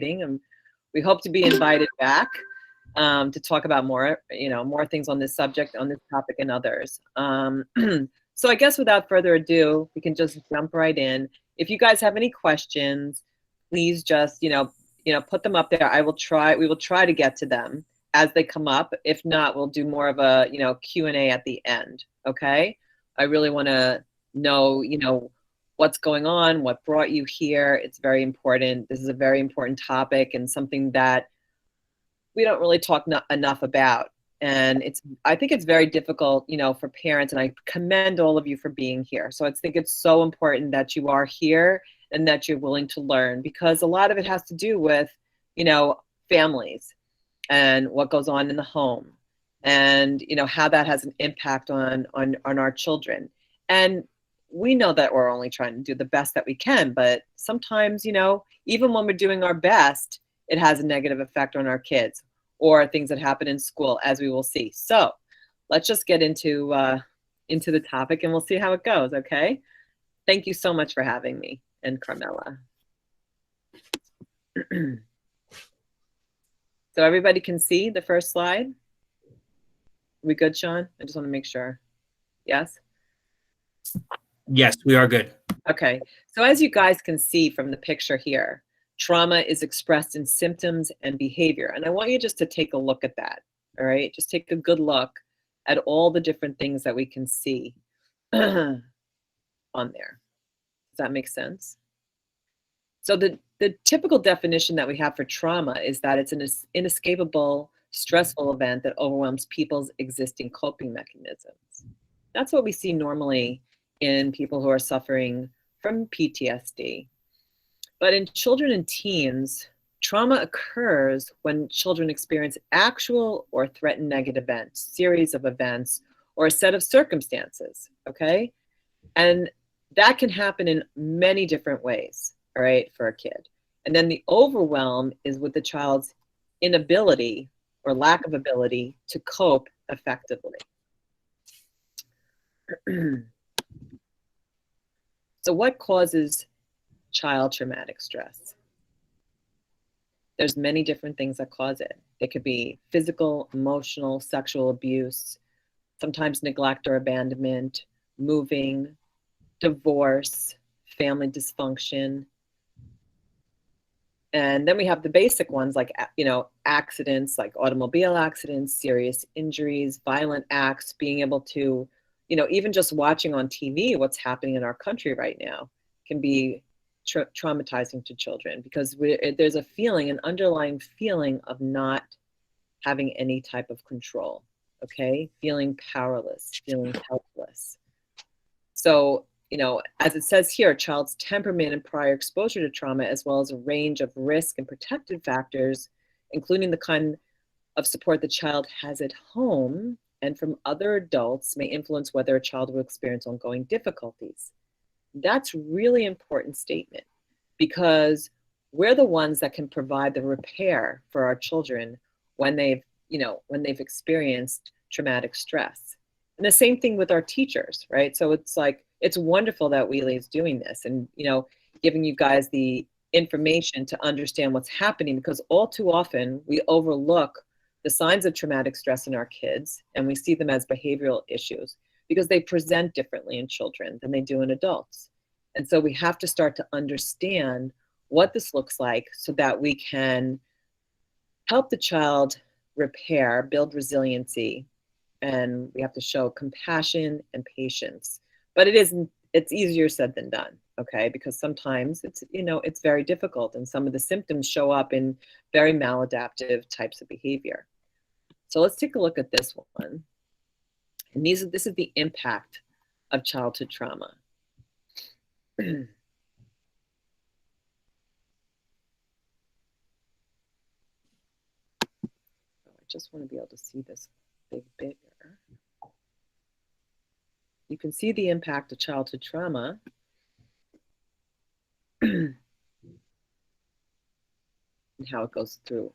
And we hope to be invited back to talk about more, more things on this subject, on this topic, and others. So I guess without further ado, we can just jump right in. If you guys have any questions, please just, put them up there. We will try to get to them as they come up. If not, we'll do more of a, Q&A at the end, okay? I really want to know, what's going on, what brought you here. It's very important. This is a very important topic and something that we don't really talk enough about. And I think it's very difficult, for parents, and I commend all of you for being here. So I think it's so important that you are here and that you're willing to learn, because a lot of it has to do with, families and what goes on in the home, and, how that has an impact on our children. And we know that we're only trying to do the best that we can, but sometimes, even when we're doing our best, it has a negative effect on our kids or things that happen in school, as we will see. So let's just get into the topic and we'll see how it goes, okay? Thank you so much for having me, and Carmella. So everybody can see the first slide? We good, Sean? I just want to make sure. Yes? Yes, we are good. Okay, so as you guys can see from the picture here, trauma is expressed in symptoms and behavior. And I want you just to take a look at that, all right? Just take a good look at all the different things that we can see on there. Does that make sense? So the typical definition that we have for trauma is that it's an inescapable, stressful event that overwhelms people's existing coping mechanisms. That's what we see normally in people who are suffering from PTSD. But in children and teens, trauma occurs when children experience actual or threatened negative events, series of events, or a set of circumstances, okay? And that can happen in many different ways, all right, for a kid. And then the overwhelm is with the child's inability or lack of ability to cope effectively. So what causes child traumatic stress? There's many different things that cause it. It could be physical, emotional, sexual abuse, sometimes neglect or abandonment, moving, divorce, family dysfunction. And then we have the basic ones like, accidents, like automobile accidents, serious injuries, violent acts, being able to, even just watching on TV what's happening in our country right now can be traumatizing to children, because there's a feeling, an underlying feeling of not having any type of control, okay? Feeling powerless, feeling helpless. So, as it says here, a child's temperament and prior exposure to trauma, as well as a range of risk and protective factors, including the kind of support the child has at home and from other adults, may influence whether a child will experience ongoing difficulties. That's really important statement, because we're the ones that can provide the repair for our children when they've experienced traumatic stress. And the same thing with our teachers, right? So it's like, it's wonderful that Wheelie is doing this and, giving you guys the information to understand what's happening, because all too often we overlook the signs of traumatic stress in our kids and we see them as behavioral issues because they present differently in children than they do in adults. And so we have to start to understand what this looks like so that we can help the child repair, build resiliency, and we have to show compassion and patience. But it's easier said than done, okay? Because sometimes it's very difficult, and some of the symptoms show up in very maladaptive types of behavior. So let's take a look at this one. And this is the impact of childhood trauma. I just want to be able to see this big bigger. You can see the impact of childhood trauma. And how it goes through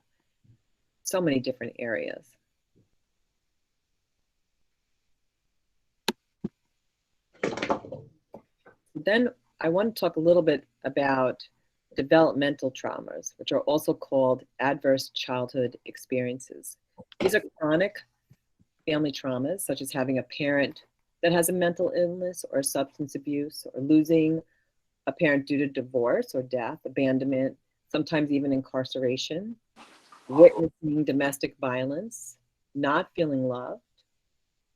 so many different areas. Then I want to talk a little bit about developmental traumas, which are also called adverse childhood experiences. These are chronic family traumas, such as having a parent that has a mental illness or substance abuse, or losing a parent due to divorce or death, abandonment, sometimes even incarceration, witnessing domestic violence, not feeling loved,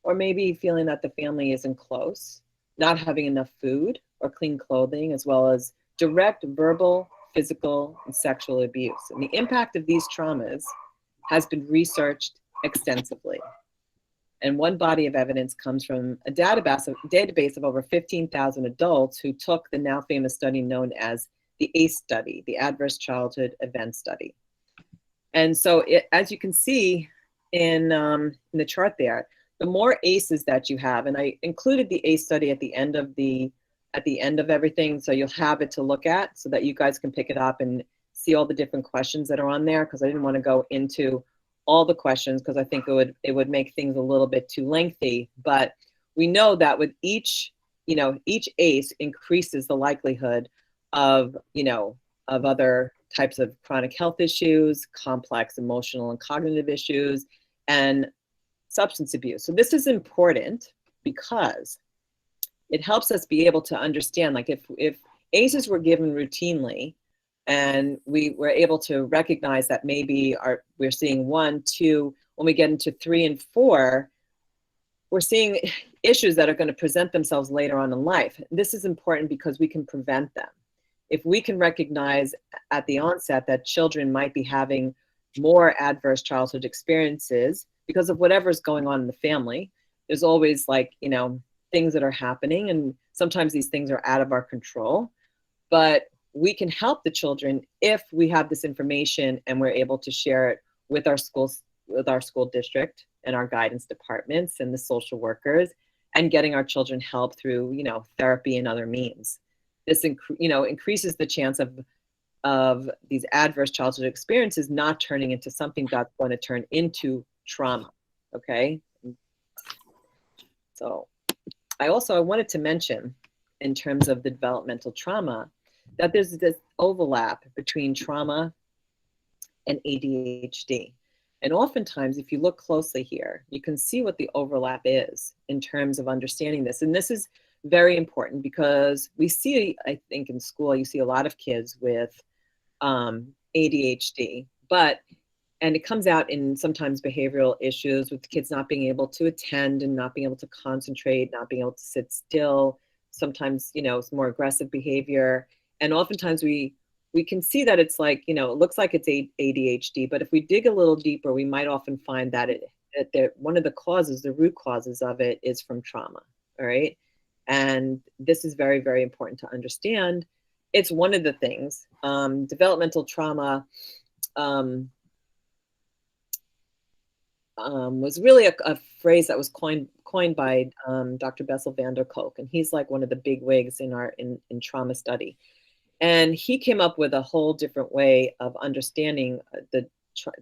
or maybe feeling that the family isn't close, not having enough food or clean clothing, as well as direct verbal, physical, and sexual abuse. And the impact of these traumas has been researched extensively. And one body of evidence comes from a database of over 15,000 adults who took the now famous study known as the ACE study, the Adverse Childhood Event Study. And so as you can see in the chart there, the more ACEs that you have, and I included the ACE study at the end of everything, so you'll have it to look at so that you guys can pick it up and see all the different questions that are on there, because I didn't want to go into all the questions because I think it would make things a little bit too lengthy. But we know that with each ACE increases the likelihood of other types of chronic health issues, complex emotional and cognitive issues, and substance abuse. So this is important because it helps us be able to understand, like if ACEs were given routinely, and we were able to recognize that maybe we're seeing 1, 2, when we get into 3 and 4, we're seeing issues that are going to present themselves later on in life. This is important because we can prevent them. If we can recognize at the onset that children might be having more adverse childhood experiences because of whatever's going on in the family, there's always things that are happening, and sometimes these things are out of our control. But we can help the children if we have this information and we're able to share it with our schools, with our school district and our guidance departments and the social workers, and getting our children help through, therapy and other means. This, increases the chance of these adverse childhood experiences not turning into something that's going to turn into trauma. Okay. So I wanted to mention, in terms of the developmental trauma, that there's this overlap between trauma and ADHD. And oftentimes, if you look closely here, you can see what the overlap is in terms of understanding this. And this is very important because we see, I think in school, you see a lot of kids with ADHD, and it comes out in sometimes behavioral issues with the kids not being able to attend and not being able to concentrate, not being able to sit still, sometimes, it's more aggressive behavior. And oftentimes we can see that it's it looks like it's ADHD, but if we dig a little deeper, we might often find that one of the root causes of it is from trauma, all right? And this is very, very important to understand. It's one of the things. Developmental trauma was really a phrase that was coined by Dr. Bessel van der Kolk, and he's like one of the big wigs in trauma study. And he came up with a whole different way of understanding the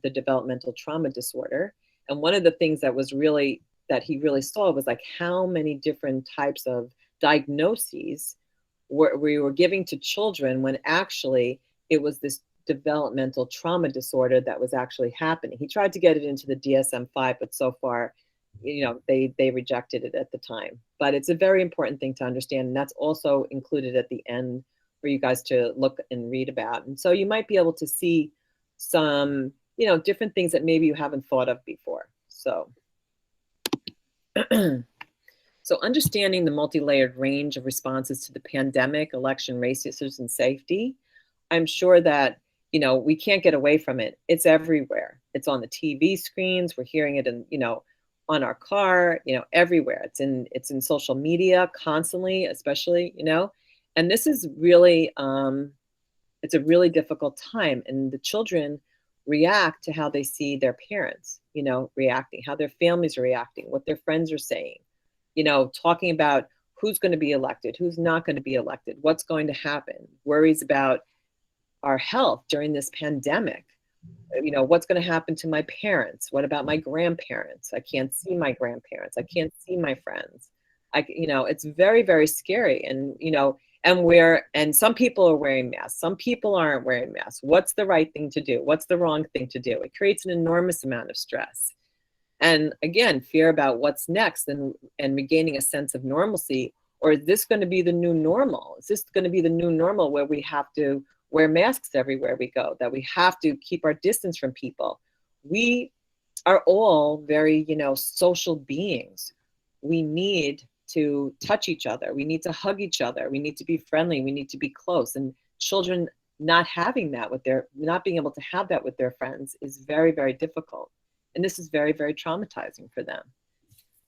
developmental trauma disorder. And one of the things that he really saw was how many different types of diagnoses we were giving to children when actually it was this developmental trauma disorder that was actually happening. He tried to get it into the DSM-5, but so far, they rejected it at the time. But it's a very important thing to understand, and that's also included at the end for you guys to look and read about. And so you might be able to see some, different things that maybe you haven't thought of before. So, so understanding the multi-layered range of responses to the pandemic, election, race issues, and safety, I'm sure that, we can't get away from it. It's everywhere. It's on the TV screens. We're hearing it on our car, everywhere. It's in social media constantly, especially, and this is really, it's a really difficult time. And the children react to how they see their parents, reacting, how their families are reacting, what their friends are saying, talking about who's going to be elected, who's not going to be elected, what's going to happen, worries about our health during this pandemic. What's going to happen to my parents? What about my grandparents? I can't see my grandparents. I can't see my friends. It's very, very scary. And, And some people are wearing masks, some people aren't wearing masks. What's the right thing to do? What's the wrong thing to do? It creates an enormous amount of stress. And again, fear about what's next, and regaining a sense of normalcy. Or is this going to be the new normal? Is this going to be the new normal where we have to wear masks everywhere we go, that we have to keep our distance from people? We are all very, social beings. We need to touch each other. We need to hug each other. We need to be friendly. We need to be close. And children not being able to have that with their friends is very, very difficult. And this is very, very traumatizing for them.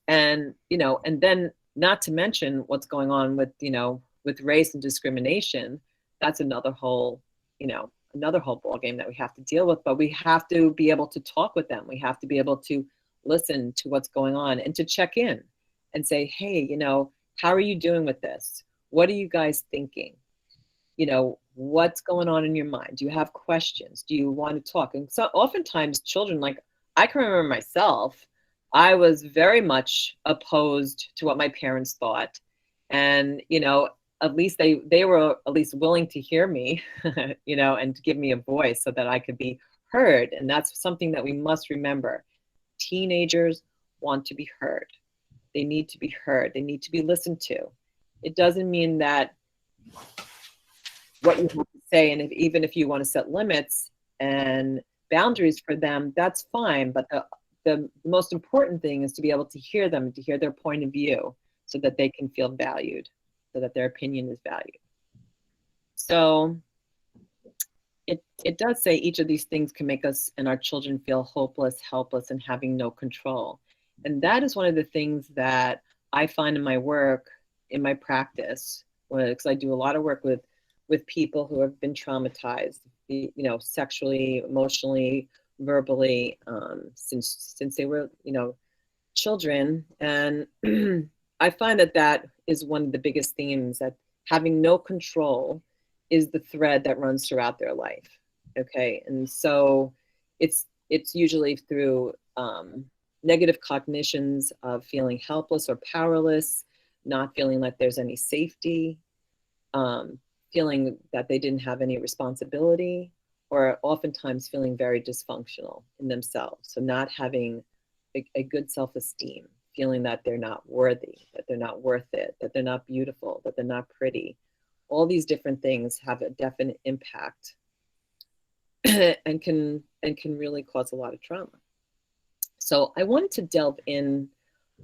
And, and then not to mention what's going on with, with race and discrimination. That's another whole ballgame that we have to deal with. But we have to be able to talk with them. We have to be able to listen to what's going on and to check in and say, hey, how are you doing with this? What are you guys thinking? What's going on in your mind? Do you have questions? Do you want to talk? And so oftentimes children, like I can remember myself, I was very much opposed to what my parents thought. And, at least they were at least willing to hear me, and to give me a voice so that I could be heard. And that's something that we must remember. Teenagers want to be heard. They need to be heard. They need to be listened to. It doesn't mean that what you have to say, and even if you want to set limits and boundaries for them, that's fine. But the most important thing is to be able to hear them, to hear their point of view, so that they can feel valued, so that their opinion is valued. So it does say each of these things can make us and our children feel hopeless, helpless, and having no control. And that is one of the things that I find in my work, in my practice, because I do a lot of work with people who have been traumatized, sexually, emotionally, verbally, since they were, children. And I find that is one of the biggest themes, that having no control is the thread that runs throughout their life. Okay. And so it's usually through negative cognitions of feeling helpless or powerless, not feeling like there's any safety, feeling that they didn't have any responsibility, or oftentimes feeling very dysfunctional in themselves. So not having a good self-esteem, feeling that they're not worthy, that they're not worth it, that they're not beautiful, that they're not pretty. All these different things have a definite impact and can really cause a lot of trauma. So I wanted to delve in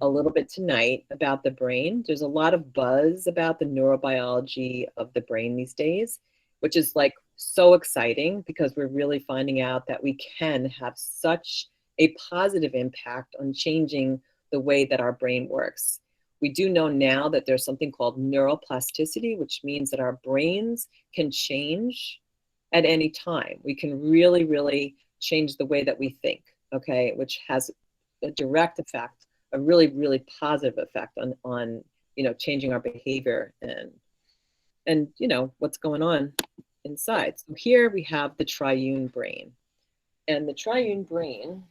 a little bit tonight about the brain. There's a lot of buzz about the neurobiology of the brain these days, which is like so exciting, because we're really finding out that we can have such a positive impact on changing the way that our brain works. We do know now that there's something called neuroplasticity, which means that our brains can change at any time. We can really, really change the way that we think, okay, which has a direct effect, a really, really positive effect on changing our behavior and what's going on inside. So here we have the triune brain. And the triune brain,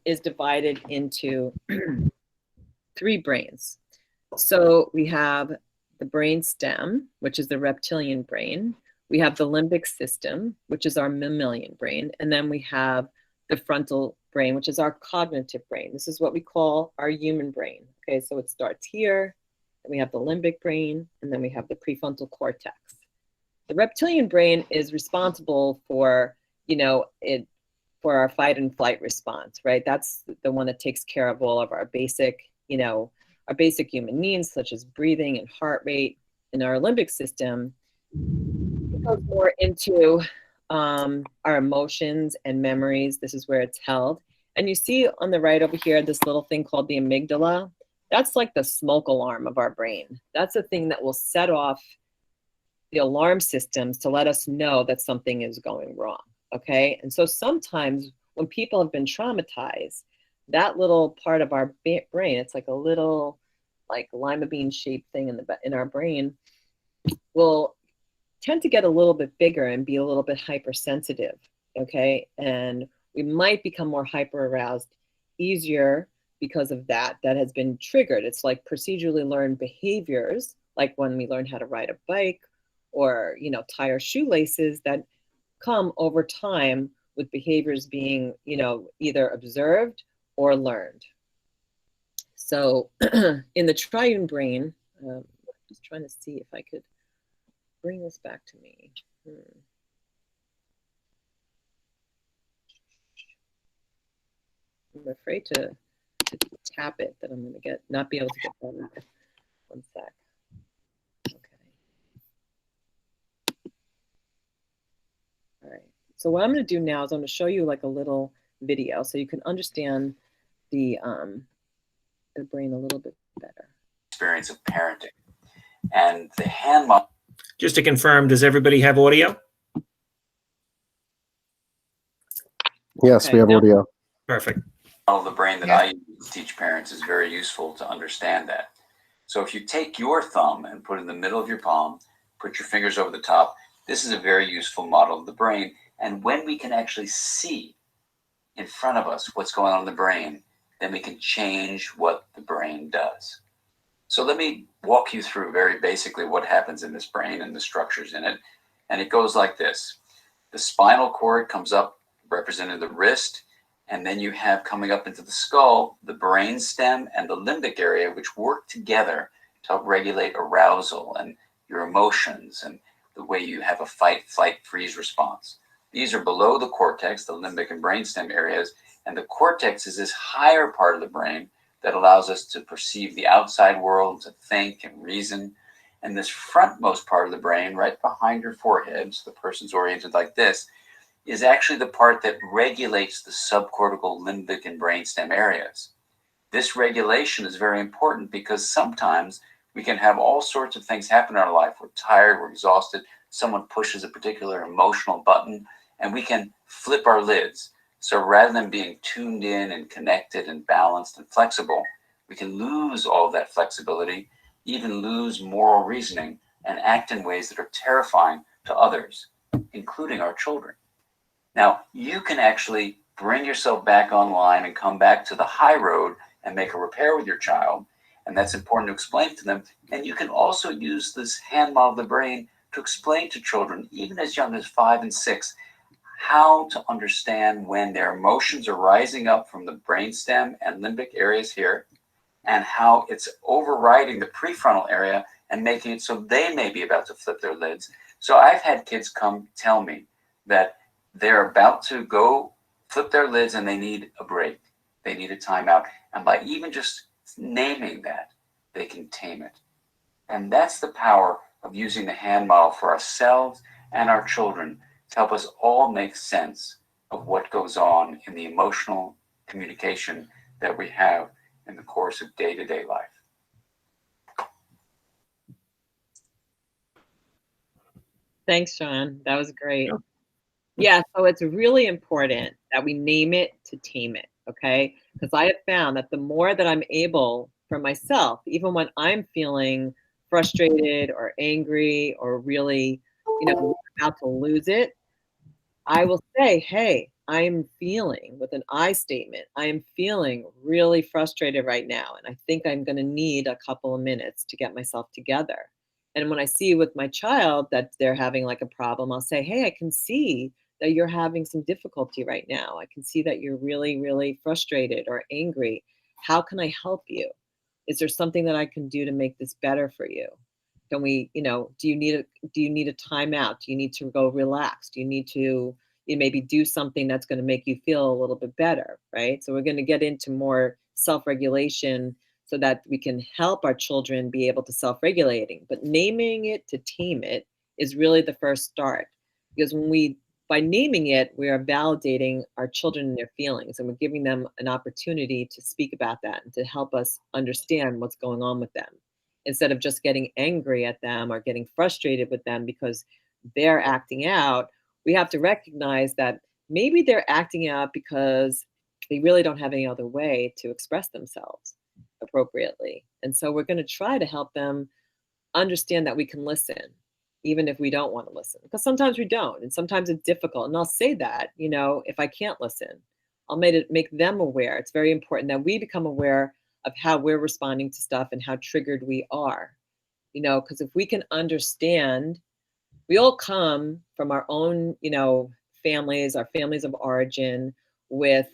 is divided into three brains. So we have the brain stem, which is the reptilian brain. We have the limbic system, which is our mammalian brain. And then we have the frontal brain, which is our cognitive brain. This is what we call our human brain. Okay, so it starts here, and we have the limbic brain, and then we have the prefrontal cortex. The reptilian brain is responsible for, for our fight and flight response, right? That's the one that takes care of all of our basic, our basic human needs, such as breathing and heart rate. In our limbic system, it goes more into our emotions and memories. This is where it's held. And you see on the right over here, this little thing called the amygdala. That's like the smoke alarm of our brain. That's the thing that will set off the alarm systems to let us know that something is going wrong, okay? And so sometimes when people have been traumatized, that little part of our brain, it's like a little like lima bean shaped thing in our brain, will tend to get a little bit bigger and be a little bit hypersensitive, okay? And we might become more hyper aroused, easier because of that has been triggered. It's like procedurally learned behaviors, like when we learn how to ride a bike or, you know, tie our shoelaces, that come over time with behaviors being, you know, either observed or learned. So in the Triune Brain, I'm just trying to see if I could bring this back to me. I'm afraid to tap it, that I'm going to not be able to get that. One sec. Okay. All right. So what I'm going to do now is I'm going to show you like a little video so you can understand the brain a little bit better. Experience of parenting and the hand model. Just to confirm, does everybody have audio? Yes, Okay, we have audio. Perfect. Of the brain that I use to teach parents is very useful to understand that. So if you take your thumb and put it in the middle of your palm, put your fingers over the top, this is a very useful model of the brain. And when we can actually see in front of us what's going on in the brain, then we can change what the brain does. So let me walk you through very basically what happens in this brain and the structures in it. And it goes like this. The spinal cord comes up, representing the wrist, and then you have coming up into the skull, the brain stem and the limbic area, which work together to help regulate arousal and your emotions and the way you have a fight, flight, freeze response. These are below the cortex, the limbic and brainstem areas, and the cortex is this higher part of the brain that allows us to perceive the outside world, to think and reason. And this frontmost part of the brain, right behind your forehead, so the person's oriented like this, is actually the part that regulates the subcortical, limbic, and brainstem areas. This regulation is very important because sometimes we can have all sorts of things happen in our life. We're tired, we're exhausted, someone pushes a particular emotional button, and we can flip our lids. So rather than being tuned in and connected and balanced and flexible, we can lose all of that flexibility, even lose moral reasoning, and act in ways that are terrifying to others, including our children. Now, you can actually bring yourself back online and come back to the high road and make a repair with your child. And that's important to explain to them. And you can also use this hand model of the brain to explain to children, even as young as 5 and 6, how to understand when their emotions are rising up from the brainstem and limbic areas here, and how it's overriding the prefrontal area and making it so they may be about to flip their lids. So I've had kids come tell me that they're about to go flip their lids and they need a break. They need a timeout. And by even just naming that, they can tame it. And that's the power of using the hand model for ourselves and our children to help us all make sense of what goes on in the emotional communication that we have in the course of day-to-day life. Thanks, Sean. That was great. Yeah, so it's really important that we name it to tame it, okay? Because I have found that the more that I'm able for myself, even when I'm feeling frustrated or angry or really, you know, about to lose it, I will say, hey, I'm feeling, with an I statement, I am feeling really frustrated right now. And I think I'm going to need a couple of minutes to get myself together. And when I see with my child that they're having like a problem, I'll say, hey, I can see that you're having some difficulty right now. I can see that you're really, really frustrated or angry. How can I help you? Is there something that I can do to make this better for you? Can we, you know, do you need a timeout? Do you need to go relax? Do you need to maybe do something that's going to make you feel a little bit better, right? So we're going to get into more self-regulation so that we can help our children be able to self-regulating. But naming it to tame it is really the first start, because by naming it, we are validating our children and their feelings, and we're giving them an opportunity to speak about that and to help us understand what's going on with them, instead of just getting angry at them or getting frustrated with them because they're acting out. We have to recognize that maybe they're acting out because they really don't have any other way to express themselves appropriately. And so we're going to try to help them understand that we can listen, even if we don't want to listen, because sometimes we don't, and sometimes it's difficult. And I'll say that, you know, if I can't listen, I'll make them aware. It's very important that we become aware of how we're responding to stuff and how triggered we are, you know, because if we can understand, we all come from our own, you know, families, our families of origin, with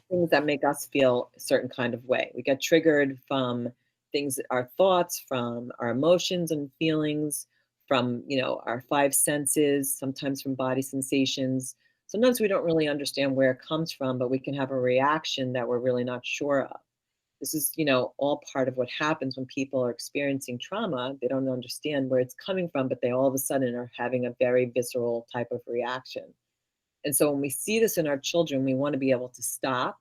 things that make us feel a certain kind of way. We get triggered from things, our thoughts, from our emotions and feelings, from, you know, our five senses, sometimes from body sensations. Sometimes we don't really understand where it comes from, but we can have a reaction that we're really not sure of. This is, you know, all part of what happens when people are experiencing trauma. They don't understand where it's coming from, but they all of a sudden are having a very visceral type of reaction. And so when we see this in our children, we want to be able to stop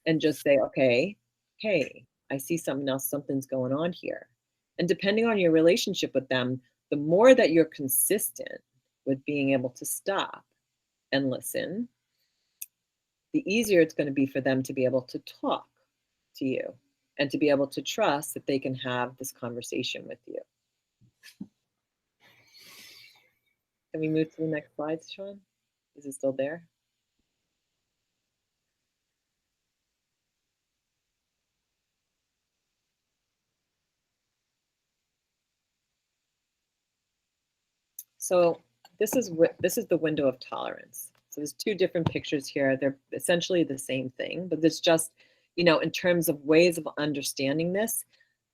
and just say, okay, hey, I see something else, something's going on here. And depending on your relationship with them, the more that you're consistent with being able to stop and listen, the easier it's going to be for them to be able to talk to you and to be able to trust that they can have this conversation with you. Can we move to the next slide, Sean? Is it still there? So this is the window of tolerance. So there's two different pictures here. They're essentially the same thing, but it's just, you know, in terms of ways of understanding this,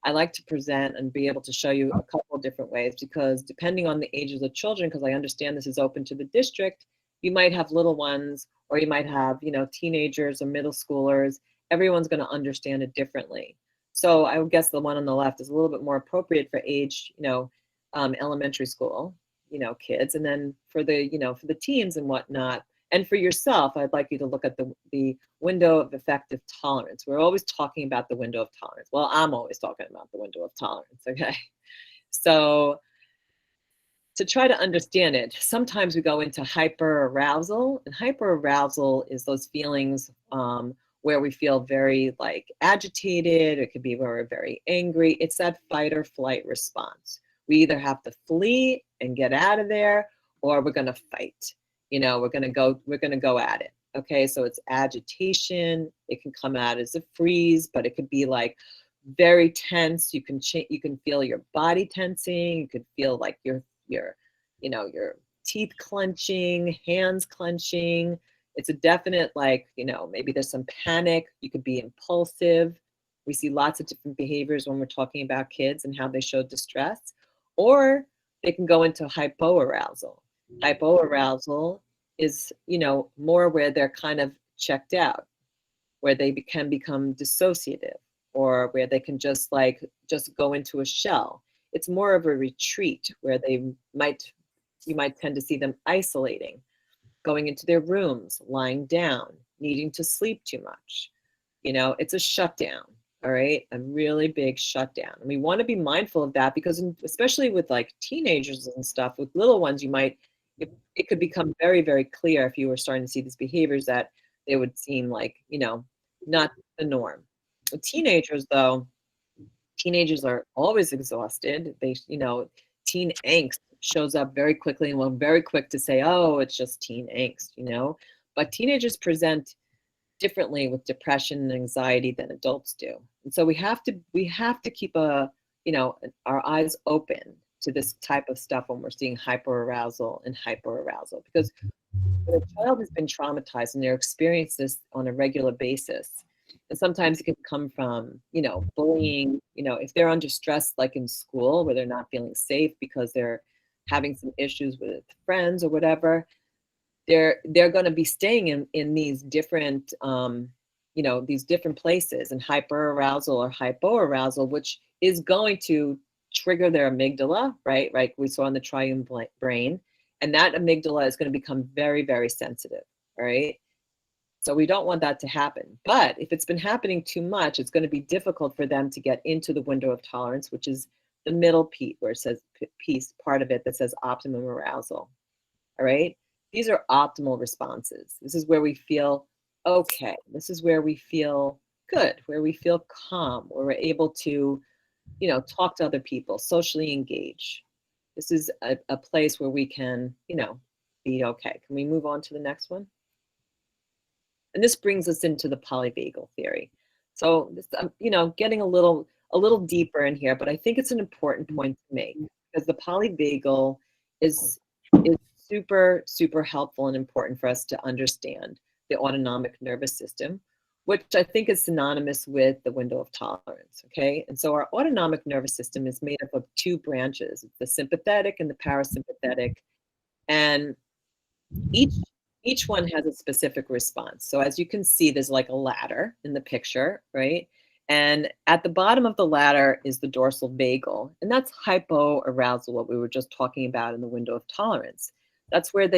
I like to present and be able to show you a couple of different ways, because depending on the ages of the children, because I understand this is open to the district, you might have little ones, or you might have, you know, teenagers or middle schoolers. Everyone's going to understand it differently. So I would guess the one on the left is a little bit more appropriate for age, you know, elementary school, you know, kids. And then for the, you know, for the teens and whatnot, and for yourself, I'd like you to look at the window of effective tolerance. We're always talking about the window of tolerance. Well, I'm always talking about the window of tolerance, okay? So to try to understand it, sometimes we go into hyperarousal, and hyperarousal is those feelings where we feel very like agitated. It could be where we're very angry. It's that fight or flight response. We either have to flee and get out of there, or we're going to fight. You know, we're going to go at it. Okay, so it's agitation. It can come out as a freeze, but it could be like very tense. You can feel your body tensing. You could feel like your you know, your teeth clenching, hands clenching. It's a definite, like, you know, maybe there's some panic. You could be impulsive. We see lots of different behaviors when we're talking about kids and how they show distress, or they can go into hypoarousal. Hypoarousal is, you know, more where they're kind of checked out, where they can become dissociative, or where they can just go into a shell. It's more of a retreat where you might tend to see them isolating, going into their rooms, lying down, needing to sleep too much. You know, it's a shutdown. All right, a really big shutdown. And we want to be mindful of that, because especially with like teenagers and stuff, with little ones, it could become very, very clear if you were starting to see these behaviors that they would seem like, you know, not the norm. With teenagers, though, teenagers are always exhausted. They, you know, teen angst shows up very quickly, and we're very quick to say, oh, it's just teen angst, you know. But teenagers present differently with depression and anxiety than adults do. And so we have to keep our eyes open to this type of stuff when we're seeing hyperarousal and hyperarousal, because when a child has been traumatized and they're experiencing this on a regular basis, and sometimes it can come from, you know, bullying, you know, if they're under stress, like in school, where they're not feeling safe because they're having some issues with friends or whatever, they're going to be staying in these different, you know, these different places, and hyperarousal or hypoarousal, which is going to trigger their amygdala, right? Right. We saw in the Triune Brain, and that amygdala is going to become very, very sensitive, right? So we don't want that to happen. But if it's been happening too much, it's going to be difficult for them to get into the window of tolerance, which is the middle piece, where it says part of it that says optimum arousal. All right. These are optimal responses. This is where we feel okay. This is where we feel good, where we feel calm, where we're able to, you know, talk to other people, socially engage. This is a place where we can, you know, be okay. Can we move on to the next one? And this brings us into the polyvagal theory. So this, getting a little deeper in here, but I think it's an important point to make because the polyvagal is super, super helpful and important for us to understand the autonomic nervous system, which I think is synonymous with the window of tolerance, okay? And so our autonomic nervous system is made up of two branches, the sympathetic and the parasympathetic, and each one has a specific response. So as you can see, there's like a ladder in the picture, right? And at the bottom of the ladder is the dorsal vagal, and that's hypoarousal, what we were just talking about in the window of tolerance. That's where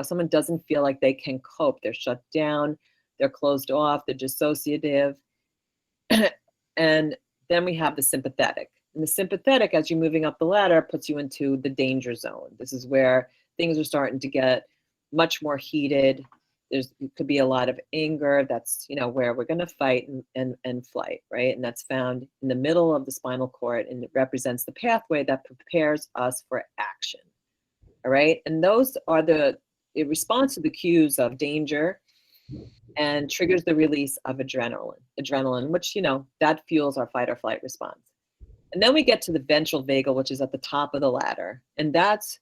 someone doesn't feel like they can cope. They're shut down, they're closed off, they're dissociative. And then we have the sympathetic. And the sympathetic, as you're moving up the ladder, puts you into the danger zone. This is where things are starting to get much more heated. It could be a lot of anger. That's, where we're going to fight and flight, right? And that's found in the middle of the spinal cord, and it represents the pathway that prepares us for action. All right. And those are it responds to the cues of danger and triggers the release of adrenaline, which, that fuels our fight or flight response. And then we get to the ventral vagal, which is at the top of the ladder. And that's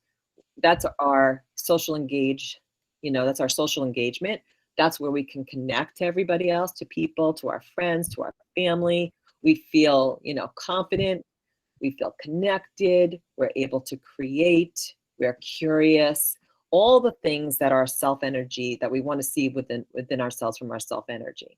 our social that's our social engagement. That's where we can connect to everybody else, to people, to our friends, to our family. We feel, confident. We feel connected. We're able to create. We're curious. All the things that are self-energy that we want to see within ourselves from our self-energy.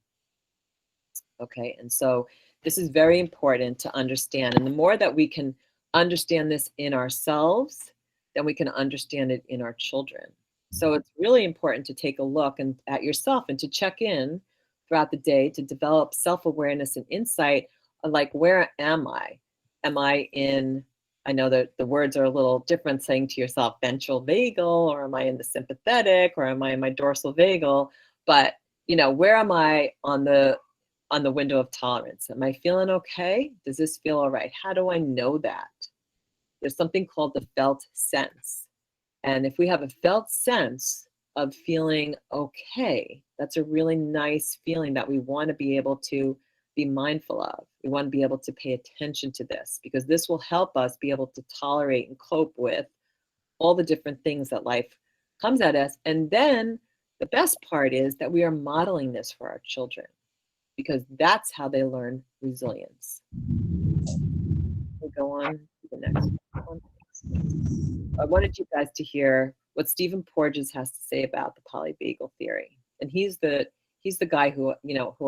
Okay, and so this is very important to understand. And the more that we can understand this in ourselves, then we can understand it in our children. So it's really important to take a look at yourself and to check in throughout the day to develop self-awareness and insight on, like, where am I? Am I in, I know that the words are a little different, saying to yourself ventral vagal, or am I in the sympathetic, or am I in my dorsal vagal? But, where am I on the window of tolerance? Am I feeling okay? Does this feel all right? How do I know that? There's something called the felt sense. And if we have a felt sense of feeling okay, that's a really nice feeling that we want to be able to be mindful of. We want to be able to pay attention to this, because this will help us be able to tolerate and cope with all the different things that life comes at us. And then the best part is that we are modeling this for our children, because that's how they learn resilience. We'll go on to the next one. I wanted you guys to hear what Stephen Porges has to say about the polyvagal theory, and he's the guy who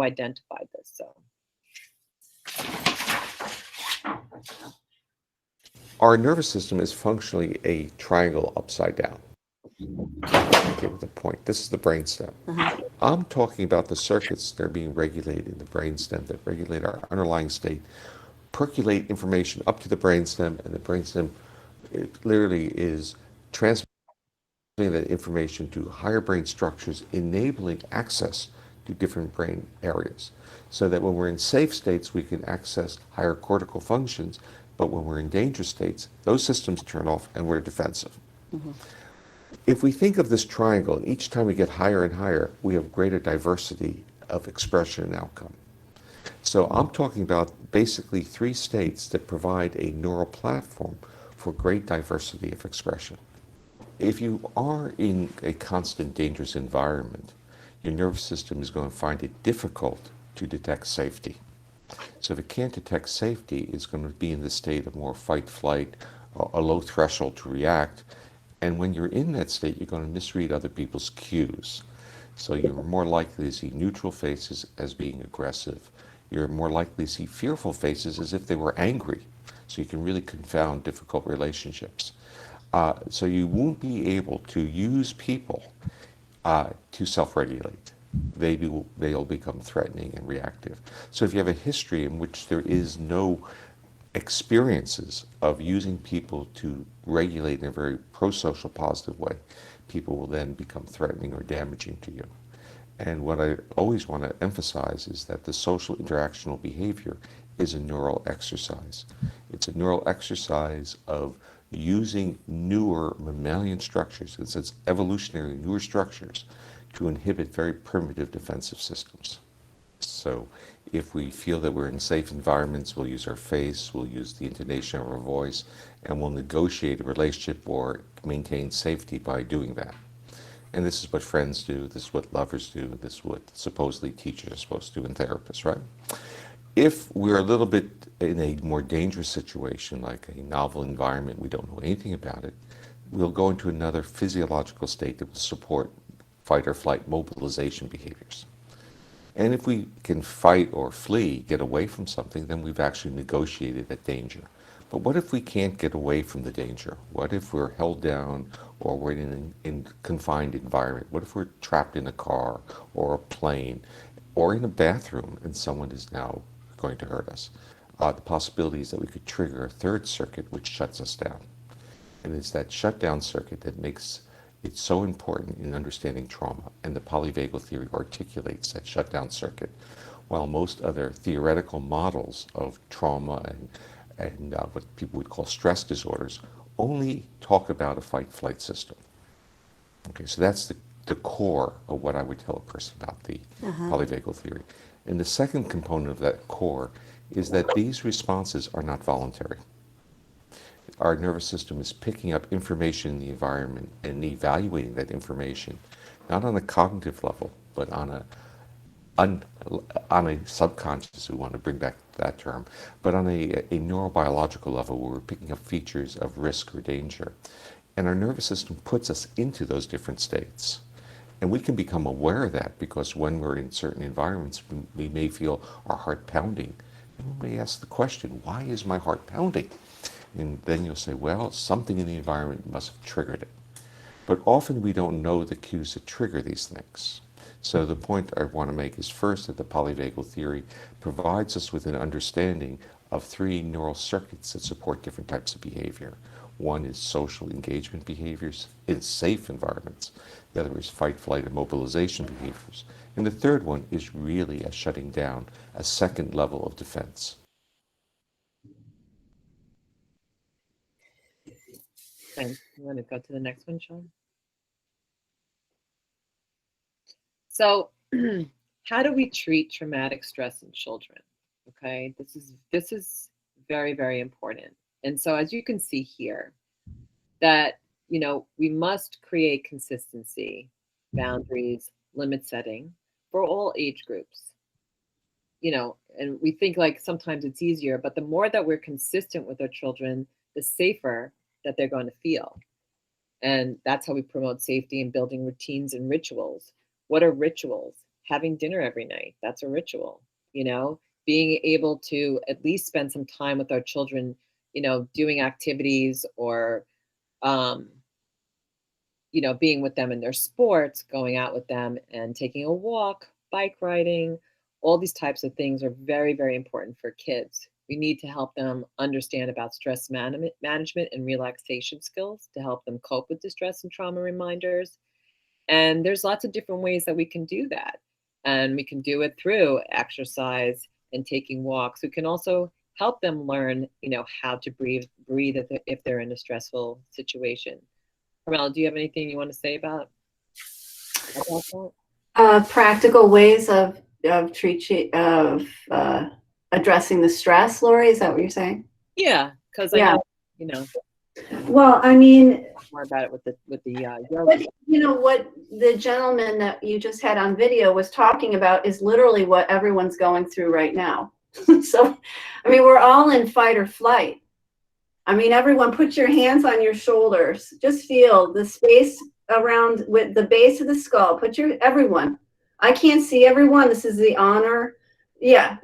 identified this. So, our nervous system is functionally a triangle upside down. Get the point. This is the brainstem. I'm talking about the circuits that are being regulated in the brainstem that regulate our underlying state, percolate information up to the brainstem, and the brainstem, it literally is transmitting that information to higher brain structures, enabling access to different brain areas. So that when we're in safe states, we can access higher cortical functions, but when we're in dangerous states, those systems turn off and we're defensive. If we think of this triangle, and each time we get higher and higher, we have greater diversity of expression and outcome. So I'm talking about basically 3 states that provide a neural platform for great diversity of expression. If you are in a constant dangerous environment, your nervous system is going to find it difficult to detect safety. So if it can't detect safety, it's going to be in the state of more fight, flight, a low threshold to react. And when you're in that state, you're going to misread other people's cues. So you're more likely to see neutral faces as being aggressive. You're more likely to see fearful faces as if they were angry. So you can really confound difficult relationships. So you won't be able to use people to self-regulate. They'll become threatening and reactive. So if you have a history in which there is no experiences of using people to regulate in a very pro-social positive way, people will then become threatening or damaging to you. And what I always want to emphasize is that the social interactional behavior is a neural exercise. It's a neural exercise of using newer mammalian structures, it's evolutionary newer structures, to inhibit very primitive defensive systems. So if we feel that we're in safe environments, we'll use our face, we'll use the intonation of our voice, and we'll negotiate a relationship or maintain safety by doing that. And this is what friends do, this is what lovers do, this is what supposedly teachers are supposed to do and therapists, right? If we're a little bit in a more dangerous situation, like a novel environment, we don't know anything about it, we'll go into another physiological state that will support fight or flight mobilization behaviors. And if we can fight or flee, get away from something, then we've actually negotiated that danger. But what if we can't get away from the danger? What if we're held down or we're in a confined environment? What if we're trapped in a car or a plane or in a bathroom and someone is now going to hurt us? The possibility is that we could trigger a third circuit which shuts us down. And it's that shutdown circuit that makes it so important in understanding trauma. And the polyvagal theory articulates that shutdown circuit, while most other theoretical models of trauma and what people would call stress disorders only talk about a fight-flight system. Okay, so that's the core of what I would tell a person about the polyvagal theory. And the second component of that core is that these responses are not voluntary. Our nervous system is picking up information in the environment and evaluating that information, not on a cognitive level, but on a subconscious, we want to bring back that term, but on a neurobiological level where we're picking up features of risk or danger. And our nervous system puts us into those different states. And we can become aware of that because when we're in certain environments, we may feel our heart pounding. And we may ask the question, why is my heart pounding? And then you'll say, well, something in the environment must have triggered it. But often we don't know the cues that trigger these things. So the point I want to make is first that the polyvagal theory provides us with an understanding of three neural circuits that support different types of behavior. One is social engagement behaviors in safe environments. The other is fight, flight, and mobilization behaviors. And the third one is really a shutting down, a second level of defense. Okay, you want to go to the next one, Sean? So how do we treat traumatic stress in children? Okay, this is very, very important. And so as you can see here, that, we must create consistency, boundaries, limit setting for all age groups. And we think like sometimes it's easier, but the more that we're consistent with our children, the safer that they're going to feel. And that's how we promote safety and building routines and rituals. What are rituals? Having dinner every night, that's a ritual. Being able to at least spend some time with our children, doing activities or, being with them in their sports, going out with them and taking a walk, bike riding, all these types of things are very, very important for kids. We need to help them understand about stress management and relaxation skills to help them cope with distress and trauma reminders. And there's lots of different ways that we can do that. And we can do it through exercise and taking walks. We can also help them learn, how to breathe if they're in a stressful situation. Carmella, do you have anything you want to say about that? Practical ways of addressing the stress, Lori, is that what you're saying? Yeah, because Yeah. I know, Well, I mean, more about it with the what the gentleman that you just had on video was talking about is literally what everyone's going through right now. So, I mean, we're all in fight or flight. I mean, everyone, put your hands on your shoulders. Just feel the space around with the base of the skull. Everyone. I can't see everyone. This is the honor. Yeah.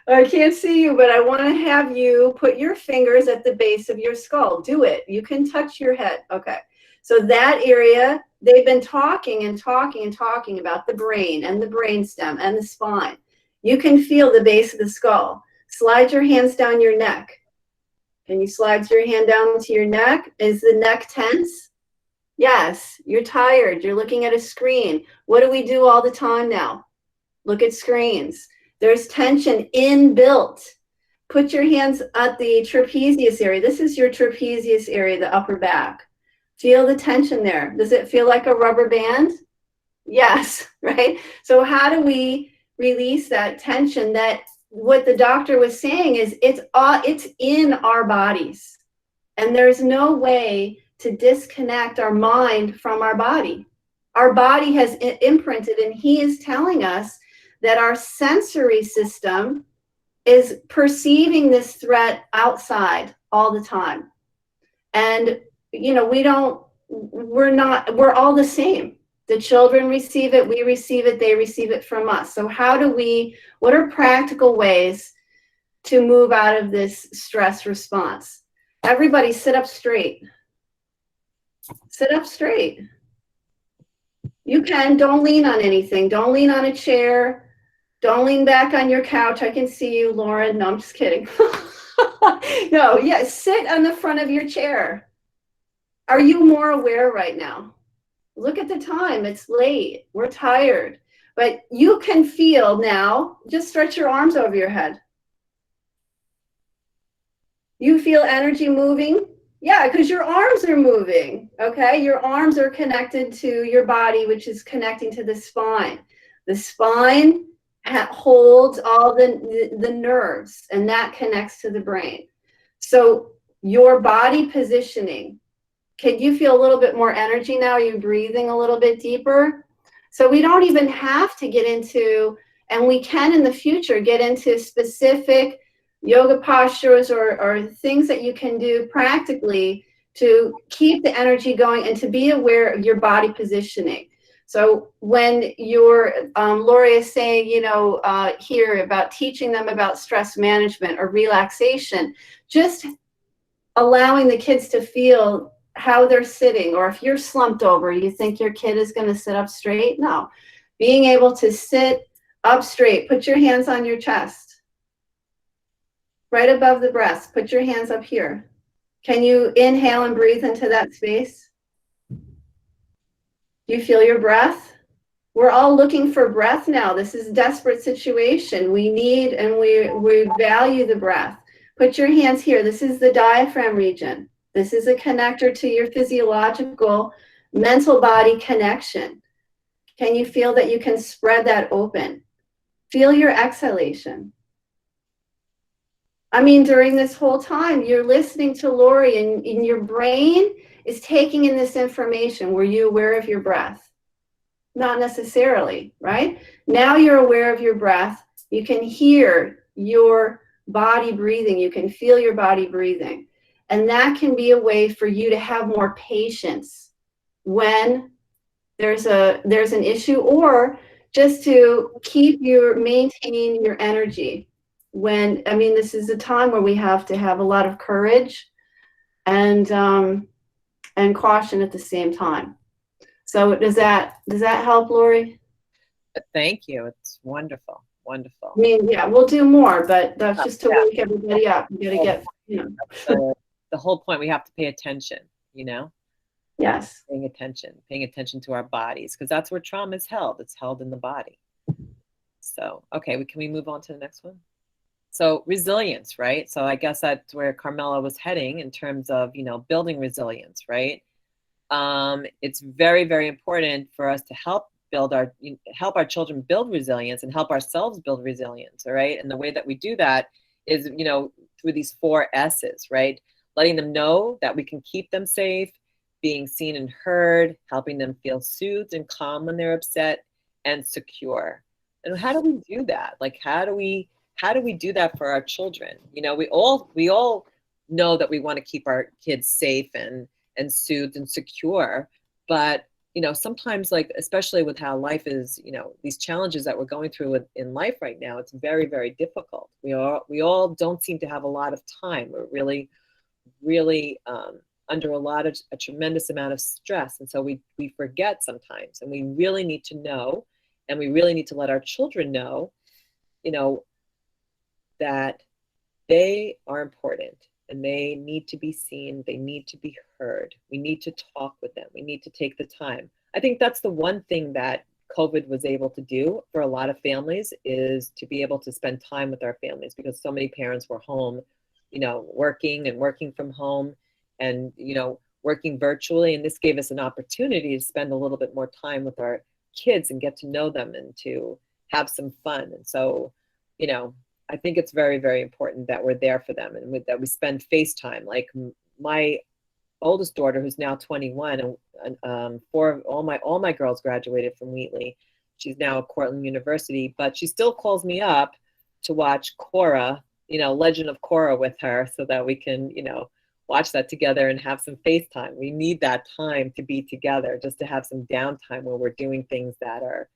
I can't see you, but I want to have you put your fingers at the base of your skull. Do it. You can touch your head. Okay. So that area, they've been talking and talking and talking about the brain and the brainstem and the spine. You can feel the base of the skull. Slide your hands down your neck. Can you slide your hand down to your neck? Is the neck tense? Yes. You're tired. You're looking at a screen. What do we do all the time now? Look at screens. There's tension inbuilt. Put your hands at the trapezius area. This is your trapezius area, the upper back. Feel the tension there. Does it feel like a rubber band? Yes, right? So how do we release that tension? That what the doctor was saying is it's in our bodies. And there's no way to disconnect our mind from our body. Our body has imprinted, and he is telling us that our sensory system is perceiving this threat outside all the time. And, you know, we're all the same. The children receive it, we receive it, they receive it from us. So what are practical ways to move out of this stress response? Everybody sit up straight. Sit up straight. You can, don't lean on anything. Don't lean on a chair. Don't lean back on your couch. I can see you, Lauren. No, I'm just kidding. No, yeah, sit on the front of your chair. Are you more aware right now? Look at the time. It's late. We're tired. But you can feel now, just stretch your arms over your head. You feel energy moving? Yeah, because your arms are moving, okay? Your arms are connected to your body, which is connecting to the spine. The spine holds all the nerves, and that connects to the brain. So your body positioning, can you feel a little bit more energy now? Are you breathing a little bit deeper? So we don't even have to get into, and we can in the future get into specific yoga postures or things that you can do practically to keep the energy going and to be aware of your body positioning. So when Lori is saying, here about teaching them about stress management or relaxation, just allowing the kids to feel how they're sitting, or if you're slumped over, you think your kid is going to sit up straight? No. Being able to sit up straight, put your hands on your chest. Right above the breast, put your hands up here. Can you inhale and breathe into that space? Do you feel your breath? We're all looking for breath now. This is a desperate situation. We need and we value the breath. Put your hands here. This is the diaphragm region. This is a connector to your physiological mental body connection. Can you feel that you can spread that open? Feel your exhalation. I mean, during this whole time, you're listening to Lori, and your brain is taking in this information. Were you aware of your breath? Not necessarily, right? Now you're aware of your breath. You can hear your body breathing. You can feel your body breathing. And that can be a way for you to have more patience when there's an issue, or just to maintain your energy. This is a time where we have to have a lot of courage and caution at the same time. So does that help, Lori? Thank you. It's wonderful. Wonderful. I mean, yeah, we'll do more, but that's just to wake everybody up. You got to get, the whole point. We have to pay attention, Yes. paying attention to our bodies, because that's where trauma is held. It's held in the body. So, okay, can we move on to the next one? So resilience, right? So I guess that's where Carmella was heading in terms of, building resilience, right? It's very, very important for us to help our children build resilience and help ourselves build resilience, all right? And the way that we do that is, through these 4 S's, right? Letting them know that we can keep them safe, being seen and heard, helping them feel soothed and calm when they're upset, and secure. And how do we do that? Like, how do we do that for our children? We all know that we want to keep our kids safe and soothed and secure, but sometimes, like, especially with how life is, these challenges that we're going through in life right now, it's very, very difficult. We all don't seem to have a lot of time. We're really under a tremendous amount of stress, and so we forget sometimes, and we really need to know, and we really need to let our children know, that they are important and they need to be seen, they need to be heard. We need to talk with them. We need to take the time. I think that's the one thing that COVID was able to do for a lot of families, is to be able to spend time with our families, because so many parents were home, working from home and, working virtually. And this gave us an opportunity to spend a little bit more time with our kids and get to know them and to have some fun. And so, you know, I think it's very, very important that we're there for them and that we spend FaceTime. Like my oldest daughter, who's now 21, and all my girls graduated from Wheatley. She's now at Cortland University, but she still calls me up to watch Korra, you know, Legend of Korra with her, so that we can, you know, watch that together and have some FaceTime. We need that time to be together, just to have some downtime where we're doing things that are,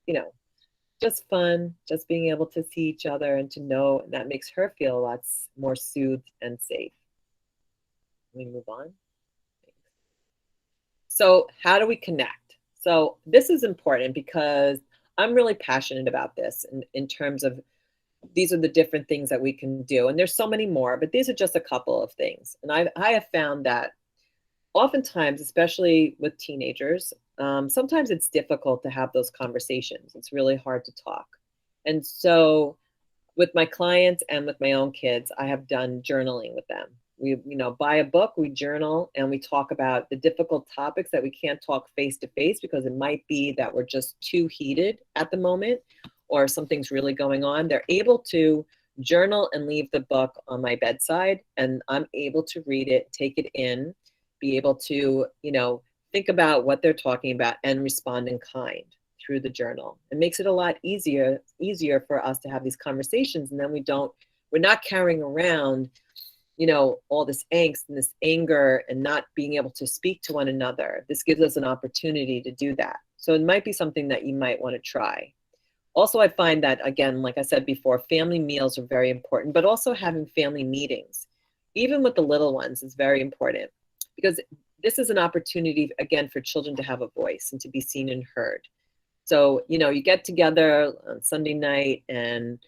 you know, just fun, just being able to see each other and to know, and that makes her feel a lot more soothed and safe. Can we move on? So how do we connect? So this is important because I'm really passionate about this in terms of these are the different things that we can do. And there's so many more, but these are just a couple of things. And I have found that oftentimes, especially with teenagers, sometimes it's difficult to have those conversations. It's really hard to talk. And so with my clients and with my own kids, I have done journaling with them. We, you know, buy a book, we journal, and we talk about the difficult topics that we can't talk face to face because it might be that we're just too heated at the moment or something's really going on. They're able to journal and leave the book on my bedside, and I'm able to read it, take it in, be able to, you know, think about what they're talking about and respond in kind through the journal. It makes it a lot easier for us to have these conversations, and then we're not carrying around, you know, all this angst and this anger and not being able to speak to one another. This gives us an opportunity to do that. So it might be something that you might want to try. Also, I find that, again, like I said before, family meals are very important, but also having family meetings, even with the little ones, is very important because this is an opportunity, again, for children to have a voice and to be seen and heard. So, you know, you get together on Sunday night and,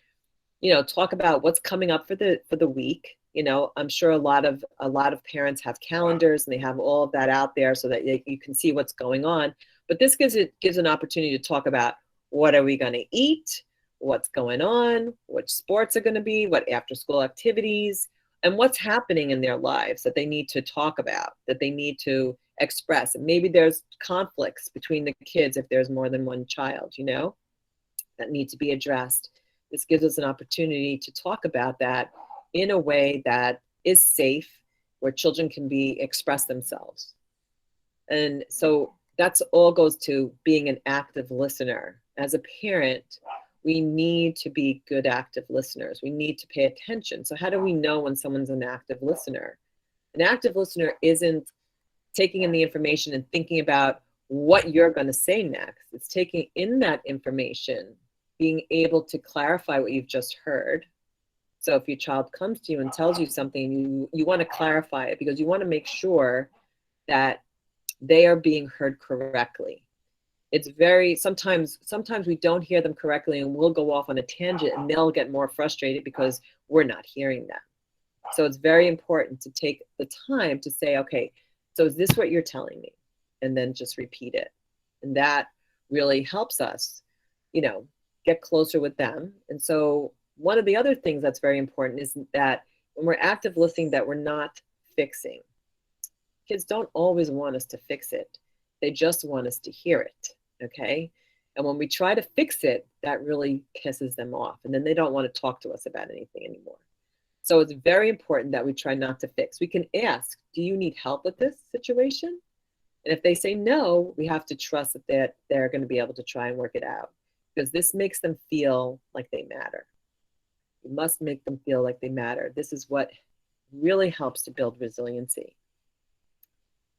you know, talk about what's coming up for the week. You know, I'm sure a lot of parents have calendars and they have all of that out there so that you can see what's going on. But this gives an opportunity to talk about what are we going to eat, what's going on, what sports are going to be, what after school activities, and what's happening in their lives that they need to talk about, that they need to express. And maybe there's conflicts between the kids if there's more than one child, you know, that need to be addressed. This gives us an opportunity to talk about that in a way that is safe, where children can express themselves. And so that's all goes to being an active listener. As a parent, we need to be good active listeners. We need to pay attention. So how do we know when someone's an active listener? An active listener isn't taking in the information and thinking about what you're going to say next. It's taking in that information, being able to clarify what you've just heard. So if your child comes to you and tells you something, you want to clarify it because you want to make sure that they are being heard correctly. It's sometimes we don't hear them correctly and we'll go off on a tangent and they'll get more frustrated because we're not hearing them. So it's very important to take the time to say, okay, so is this what you're telling me? And then just repeat it. And that really helps us, you know, get closer with them. And so one of the other things that's very important is that when we're active listening, that we're not fixing. Kids don't always want us to fix it. They just want us to hear it, okay? And when we try to fix it, that really pisses them off. And then they don't want to talk to us about anything anymore. So it's very important that we try not to fix. We can ask, do you need help with this situation? And if they say no, we have to trust that they're going to be able to try and work it out, because this makes them feel like they matter. We must make them feel like they matter. This is what really helps to build resiliency.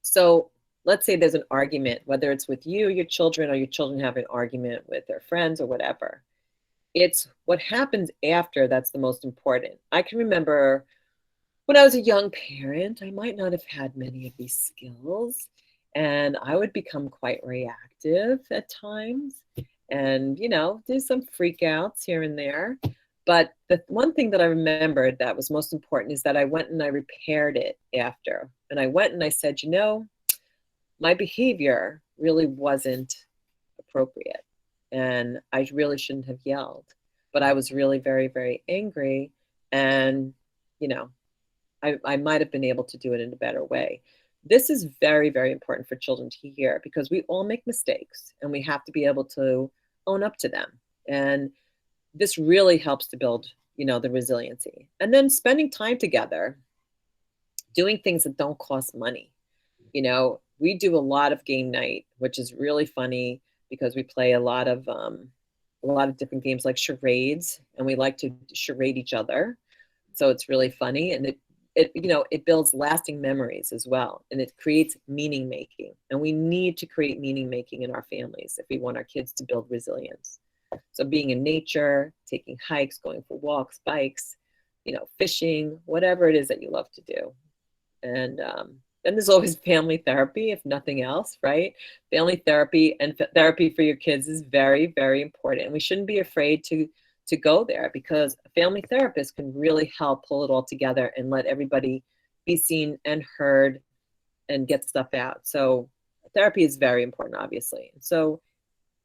So let's say there's an argument, whether it's with you, your children, or your children have an argument with their friends or whatever. It's what happens after that's the most important. I can remember when I was a young parent, I might not have had many of these skills, and I would become quite reactive at times and, you know, do some freakouts here and there. But the one thing that I remembered that was most important is that I went and I repaired it after. And I went and I said, you know, my behavior really wasn't appropriate. And I really shouldn't have yelled. But I was really very, very angry. And, you know, I might have been able to do it in a better way. this is very, very important for children to hear, because we all make mistakes and we have to be able to own up to them. And this really helps to build, the resiliency. And then spending time together, doing things that don't cost money. We do a lot of game night, which is really funny because we play a lot of different games like charades, and we like to charade each other. So it's really funny, and it builds lasting memories as well, and it creates meaning making. And we need to create meaning making in our families if we want our kids to build resilience. So being in nature, taking hikes, going for walks, bikes, fishing, whatever it is that you love to do. And then there's always family therapy, if nothing else, right? Family therapy and therapy for your kids is very, very important. And we shouldn't be afraid to go there, because a family therapist can really help pull it all together and let everybody be seen and heard and get stuff out. So therapy is very important, obviously. And so,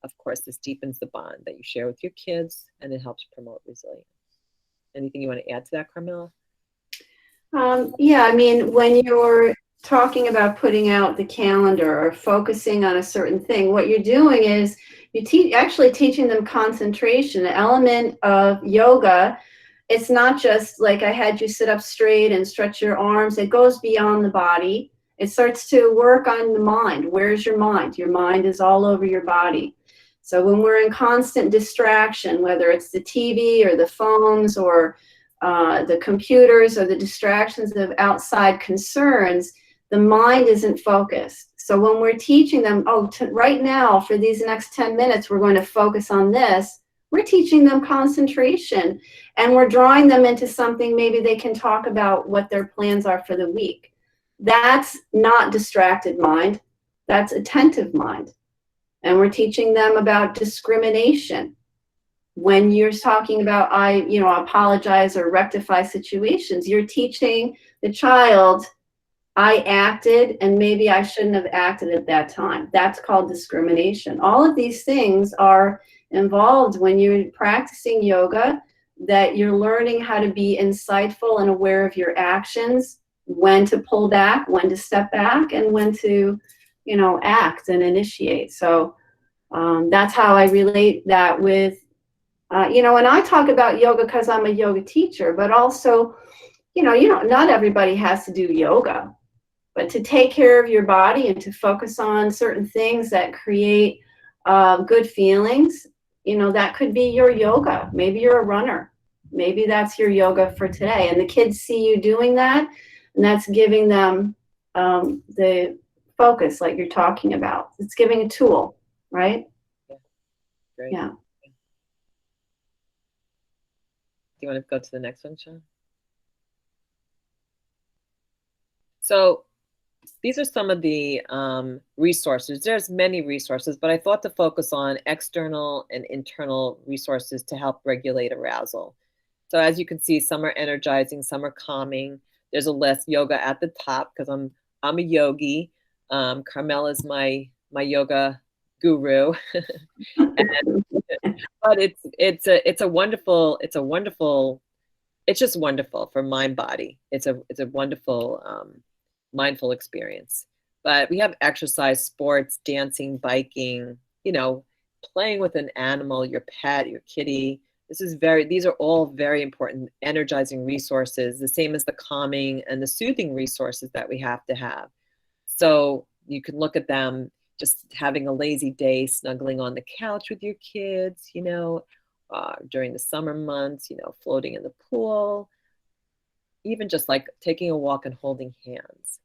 of course, this deepens the bond that you share with your kids, and it helps promote resilience. Anything you want to add to that, Carmella? Yeah, I mean, when you're talking about putting out the calendar or focusing on a certain thing, what you're doing is actually teaching them concentration. An element of yoga, it's not just like I had you sit up straight and stretch your arms. It goes beyond the body. It starts to work on the mind. Where's your mind? Your mind is all over your body. So when we're in constant distraction, whether it's the TV or the phones or the computers or the distractions of outside concerns, the mind isn't focused. So when we're teaching them, right now for these next 10 minutes, we're going to focus on this, we're teaching them concentration, and we're drawing them into something maybe they can talk about what their plans are for the week. That's not distracted mind, that's attentive mind. And we're teaching them about discrimination. When you're talking about, apologize or rectify situations, you're teaching the child, I acted and maybe I shouldn't have acted at that time. That's called discrimination. All of these things are involved when you're practicing yoga, that you're learning how to be insightful and aware of your actions, when to pull back, when to step back, and when to, act and initiate. So that's how I relate that with, and I talk about yoga because I'm a yoga teacher, but also, not everybody has to do yoga. But to take care of your body and to focus on certain things that create good feelings, that could be your yoga. Maybe you're a runner. Maybe that's your yoga for today. And the kids see you doing that, and that's giving them the focus like you're talking about. It's giving a tool, right? Yeah. Great. Yeah. Do you want to go to the next one, Sean? So these are some of the resources. There's many resources, but I thought to focus on external and internal resources to help regulate arousal. So as you can see, some are energizing, some are calming. There's a list, yoga at the top, because I'm a yogi. Carmella is my yoga guru. But it's just wonderful for mind body. It's a wonderful mindful experience. But we have exercise, sports, dancing, biking, playing with an animal, your pet, your kitty. These are all very important energizing resources, the same as the calming and the soothing resources that we have to have. So you can look at them, just having a lazy day, snuggling on the couch with your kids, during the summer months, floating in the pool, even just like taking a walk and holding hands.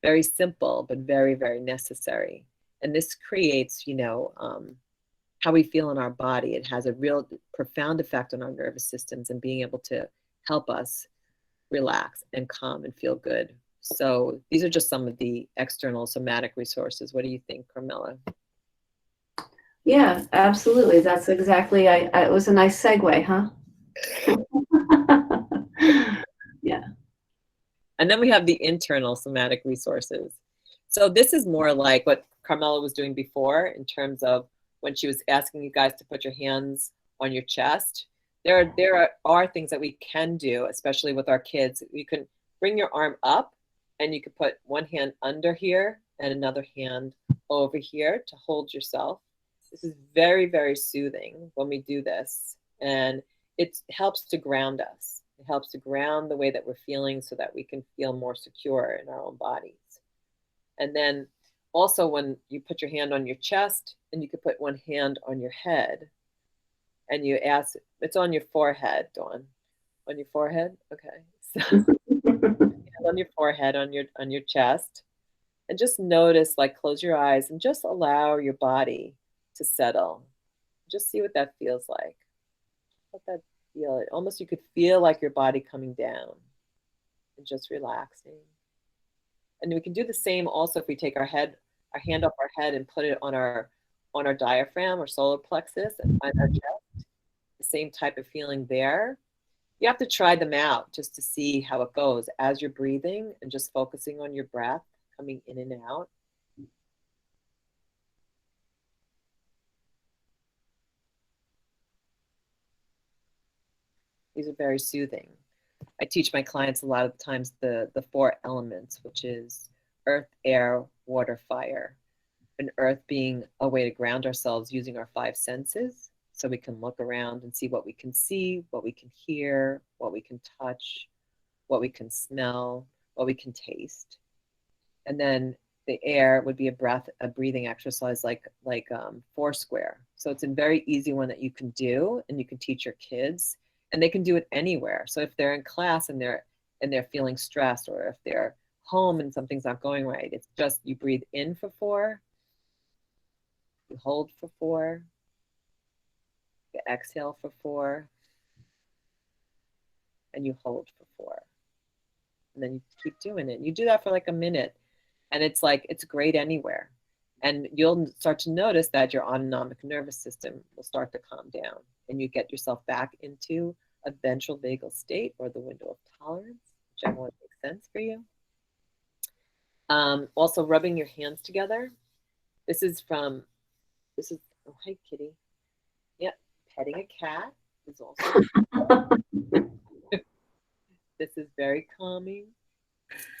Very simple, but very, very necessary. And this creates, how we feel in our body. It has a real profound effect on our nervous systems and being able to help us relax and calm and feel good. So these are just some of the external somatic resources. What do you think, Carmella? Yeah, absolutely. That's exactly, it was a nice segue, huh? Yeah. And then we have the internal somatic resources. So this is more like what Carmella was doing before in terms of when she was asking you guys to put your hands on your chest. There are things that we can do, especially with our kids. You can bring your arm up And you could put one hand under here and another hand over here to hold yourself. This is very, very soothing when we do this. And it helps to ground us. It helps to ground the way that we're feeling so that we can feel more secure in our own bodies. And then also when you put your hand on your chest, and you could put one hand on your head, and you ask, it's on your forehead, Dawn. On your forehead? Okay. So on your forehead, on your chest, and just notice, like, close your eyes and just allow your body to settle. Just see what that feels like. Let that feel it. Almost you could feel like your body coming down and just relaxing. And we can do the same also if we take our hand off our head and put it on our diaphragm or solar plexus and find our chest. The same type of feeling there. You have to try them out just to see how it goes as you're breathing and just focusing on your breath coming in and out. These are very soothing. I teach my clients a lot of times the 4 elements, which is earth, air, water, fire. And earth being a way to ground ourselves using our 5 senses. So we can look around and see what we can see, what we can hear, what we can touch, what we can smell, what we can taste. And then the air would be a breathing exercise like Foursquare. So it's a very easy one that you can do and you can teach your kids, and they can do it anywhere. So if they're in class and they're feeling stressed, or if they're home and something's not going right, it's just you breathe in for 4, you hold for 4, you exhale for 4, and you hold for 4. And then you keep doing it. You do that for like a minute, and it's great anywhere. And you'll start to notice that your autonomic nervous system will start to calm down, and you get yourself back into a ventral vagal state, or the window of tolerance, whichever one makes sense for you. Also rubbing your hands together. This is, oh, hi, kitty. Yep, petting a cat is also. This is very calming,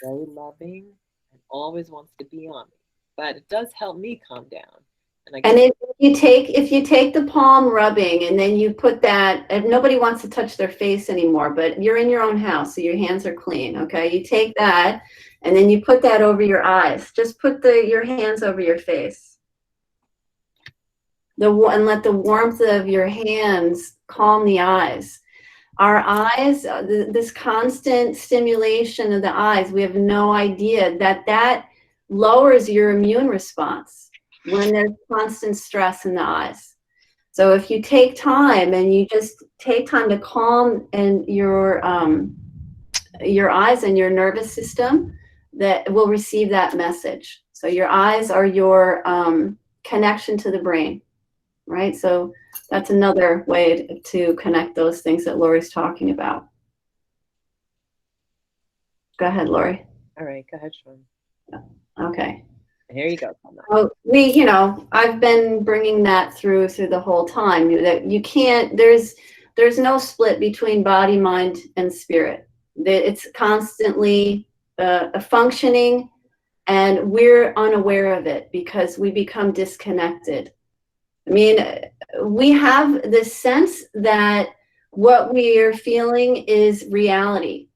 very loving, and always wants to be on me. But it does help me calm down. And if you take the palm rubbing and then you put that, and nobody wants to touch their face anymore, but you're in your own house, so your hands are clean, okay? You take that and then you put that over your eyes. Just put your hands over your face. And let the warmth of your hands calm the eyes. Our eyes, this constant stimulation of the eyes, we have no idea that lowers your immune response when there's constant stress in the eyes. So if you take time and you just take time to calm your eyes and your nervous system, that will receive that message. So your eyes are your connection to the brain, right? So that's another way to connect those things that Lori's talking about. Go ahead, Lori. All right, go ahead, Sean. Okay. Here you go. Well, I've been bringing that through the whole time, that you can't, there's no split between body, mind, and spirit. It's constantly functioning, and we're unaware of it because we become disconnected. I mean, we have this sense that what we are feeling is reality,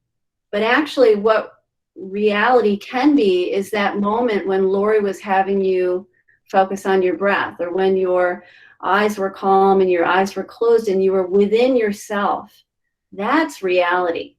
but actually what reality can be is that moment when Lori was having you focus on your breath, or when your eyes were calm and your eyes were closed and you were within yourself. That's reality.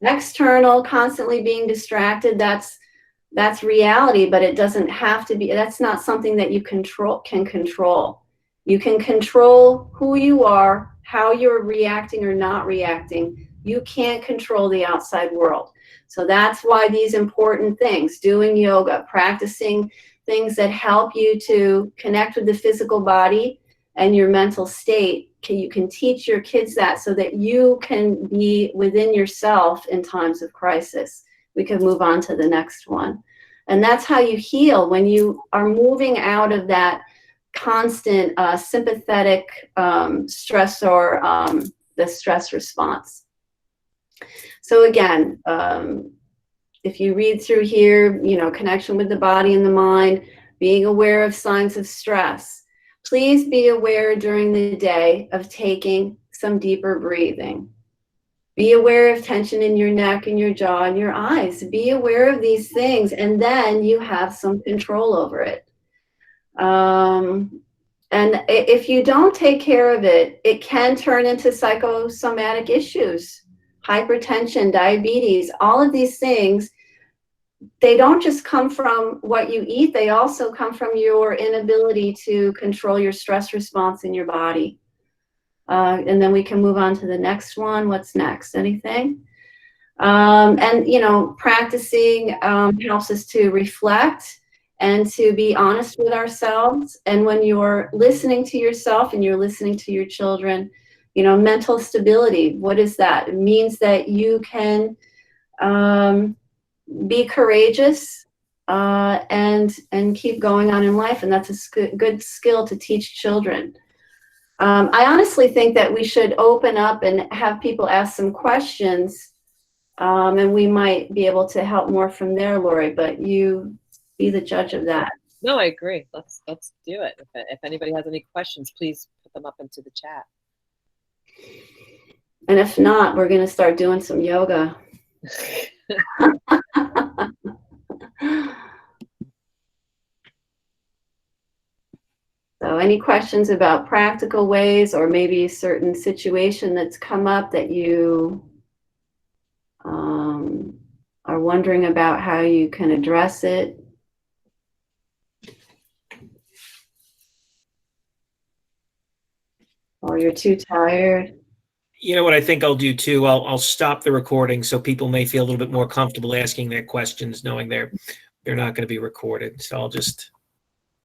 External, constantly being distracted, that's reality, but it doesn't have to be. That's not something that you can control. You can control who you are, how you're reacting or not reacting. You can't control the outside world. So that's why these important things, doing yoga, practicing things that help you to connect with the physical body and your mental state, you can teach your kids that so that you can be within yourself in times of crisis. We can move on to the next one. And that's how you heal, when you are moving out of that constant sympathetic stress, or the stress response. So again, if you read through here, connection with the body and the mind, being aware of signs of stress. Please be aware during the day of taking some deeper breathing. Be aware of tension in your neck and your jaw and your eyes. Be aware of these things, and then you have some control over it. And if you don't take care of it, it can turn into psychosomatic issues, hypertension, diabetes, all of these things. They don't just come from what you eat, they also come from your inability to control your stress response in your body. And then we can move on to the next one. What's next? Anything? And practicing helps us to reflect and to be honest with ourselves. And when you're listening to yourself and you're listening to your children, mental stability, what is that? It means that you can be courageous and keep going on in life. And that's a good skill to teach children. I honestly think that we should open up and have people ask some questions, and we might be able to help more from there, Lori, but you be the judge of that. No, I agree. Let's do it. If anybody has any questions, please put them up into the chat. And if not, we're going to start doing some yoga. So any questions about practical ways, or maybe a certain situation that's come up that you are wondering about how you can address it? Or you're too tired? You know what I think I'll do too? I'll stop the recording so people may feel a little bit more comfortable asking their questions, knowing they're not going to be recorded. So I'll just